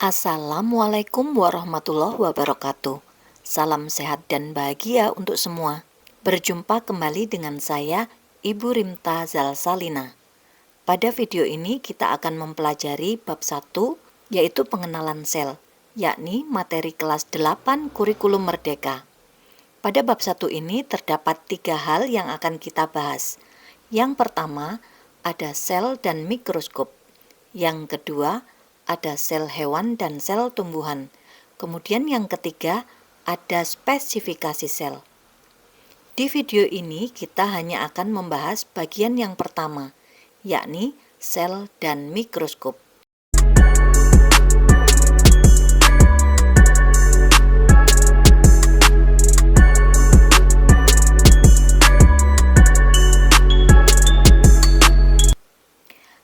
Assalamualaikum warahmatullahi wabarakatuh. Salam sehat dan bahagia untuk semua. Berjumpa kembali dengan saya, Ibu Rimta Zalsalina. Pada video ini kita akan mempelajari bab 1, yaitu pengenalan sel, yakni materi kelas 8 kurikulum merdeka. Pada bab 1 ini terdapat 3 hal yang akan kita bahas. Yang pertama, ada sel dan mikroskop. Yang kedua, ada sel hewan dan sel tumbuhan. Kemudian yang ketiga, ada spesifikasi sel. Di video ini kita hanya akan membahas bagian yang pertama, yakni sel dan mikroskop.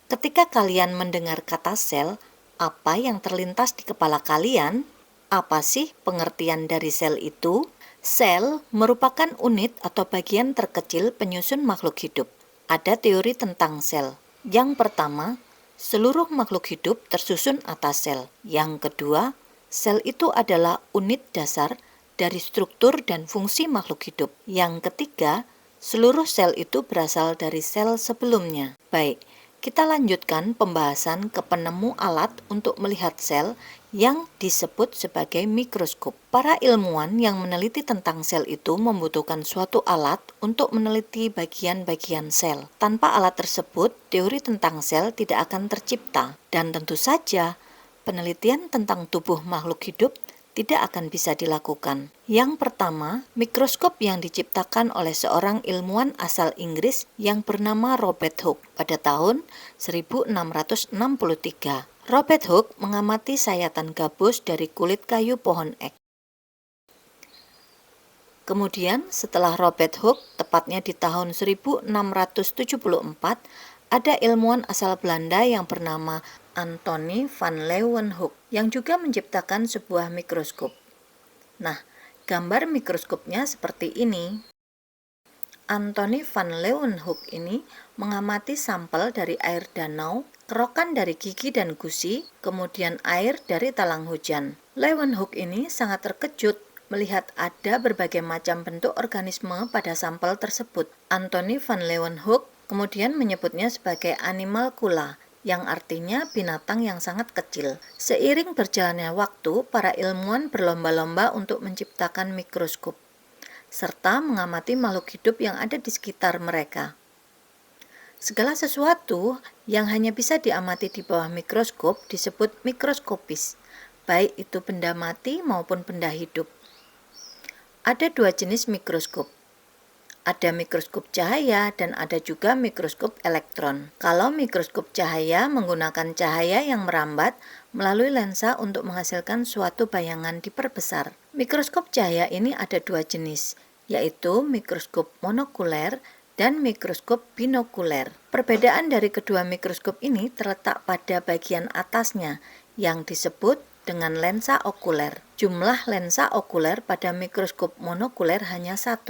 Ketika kalian mendengar kata sel, apa yang terlintas di kepala kalian? Apa sih pengertian dari sel itu? Sel merupakan unit atau bagian terkecil penyusun makhluk hidup. Ada teori tentang sel. Yang pertama, seluruh makhluk hidup tersusun atas sel. Yang kedua, sel itu adalah unit dasar dari struktur dan fungsi makhluk hidup. Yang ketiga, seluruh sel itu berasal dari sel sebelumnya. Baik, kita lanjutkan pembahasan ke penemu alat untuk melihat sel yang disebut sebagai mikroskop. Para ilmuwan yang meneliti tentang sel itu membutuhkan suatu alat untuk meneliti bagian-bagian sel. Tanpa alat tersebut, teori tentang sel tidak akan tercipta. Dan tentu saja, penelitian tentang tubuh makhluk hidup tidak akan bisa dilakukan. Yang pertama, mikroskop yang diciptakan oleh seorang ilmuwan asal Inggris yang bernama Robert Hooke pada tahun 1663. Robert Hooke mengamati sayatan gabus dari kulit kayu pohon ek. Kemudian, setelah Robert Hooke, tepatnya di tahun 1674, ada ilmuwan asal Belanda yang bernama Antonie van Leeuwenhoek yang juga menciptakan sebuah mikroskop. Nah, gambar mikroskopnya seperti ini. Antonie van Leeuwenhoek ini mengamati sampel dari air danau, kerokan dari gigi dan gusi, kemudian air dari talang hujan. Leeuwenhoek ini sangat terkejut melihat ada berbagai macam bentuk organisme pada sampel tersebut. Antonie van Leeuwenhoek kemudian menyebutnya sebagai animalcula, yang artinya binatang yang sangat kecil. Seiring berjalannya waktu, para ilmuwan berlomba-lomba untuk menciptakan mikroskop, serta mengamati makhluk hidup yang ada di sekitar mereka. Segala sesuatu yang hanya bisa diamati di bawah mikroskop disebut mikroskopis, baik itu benda mati maupun benda hidup. Ada 2 jenis mikroskop. Ada mikroskop cahaya dan ada juga mikroskop elektron. Kalau mikroskop cahaya menggunakan cahaya yang merambat melalui lensa untuk menghasilkan suatu bayangan diperbesar. Mikroskop cahaya ini ada 2 jenis, yaitu mikroskop monokuler dan mikroskop binokuler. Perbedaan dari kedua mikroskop ini terletak pada bagian atasnya yang disebut dengan lensa okuler. Jumlah lensa okuler pada mikroskop monokuler hanya 1.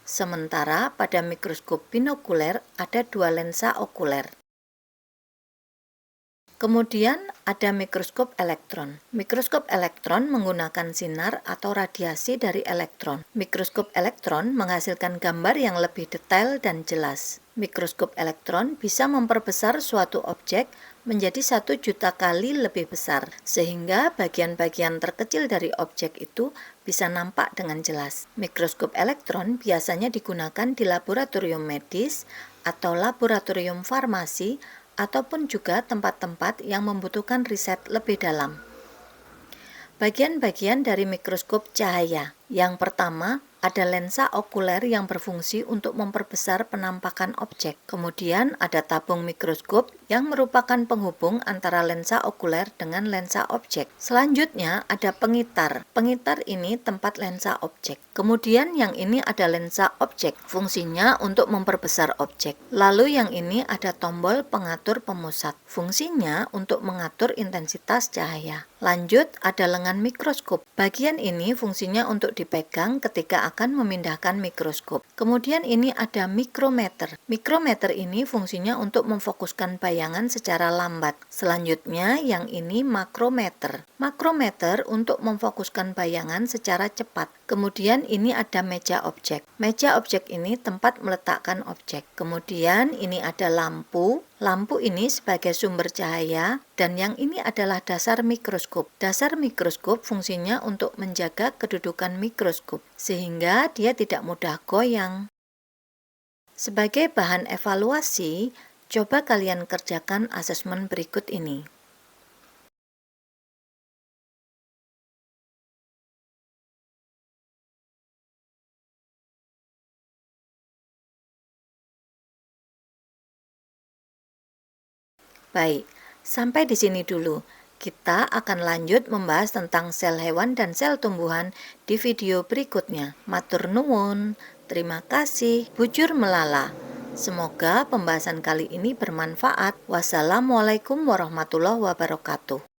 Sementara pada mikroskop binokuler ada 2 lensa okuler. Kemudian ada mikroskop elektron. Mikroskop elektron menggunakan sinar atau radiasi dari elektron. Mikroskop elektron menghasilkan gambar yang lebih detail dan jelas. Mikroskop elektron bisa memperbesar suatu objek menjadi 1 juta kali lebih besar, sehingga bagian-bagian terkecil dari objek itu bisa nampak dengan jelas. Mikroskop elektron biasanya digunakan di laboratorium medis atau laboratorium farmasi ataupun juga tempat-tempat yang membutuhkan riset lebih dalam. Bagian-bagian dari mikroskop cahaya. Yang pertama, ada lensa okuler yang berfungsi untuk memperbesar penampakan objek. Kemudian ada tabung mikroskop yang merupakan penghubung antara lensa okuler dengan lensa objek. Selanjutnya ada pengitar. Pengitar ini tempat lensa objek. Kemudian yang ini ada lensa objek, fungsinya untuk memperbesar objek. Lalu yang ini ada tombol pengatur pemusat, fungsinya untuk mengatur intensitas cahaya. Lanjut ada lengan mikroskop. Bagian ini fungsinya untuk dipegang ketika akan memindahkan mikroskop. Kemudian ini ada mikrometer. Mikrometer ini fungsinya untuk memfokuskan bayangan secara lambat. Selanjutnya yang ini makrometer. Makrometer untuk memfokuskan bayangan secara cepat. Kemudian ini ada meja objek. Meja objek ini tempat meletakkan objek. Kemudian ini ada lampu. Lampu ini sebagai sumber cahaya, dan yang ini adalah dasar mikroskop. Dasar mikroskop fungsinya untuk menjaga kedudukan mikroskop, sehingga dia tidak mudah goyang. Sebagai bahan evaluasi, coba kalian kerjakan asesmen berikut ini. Baik, sampai di sini dulu. Kita akan lanjut membahas tentang sel hewan dan sel tumbuhan di video berikutnya. Matur nuwun, terima kasih, bujur melala. Semoga pembahasan kali ini bermanfaat. Wassalamualaikum warahmatullahi wabarakatuh.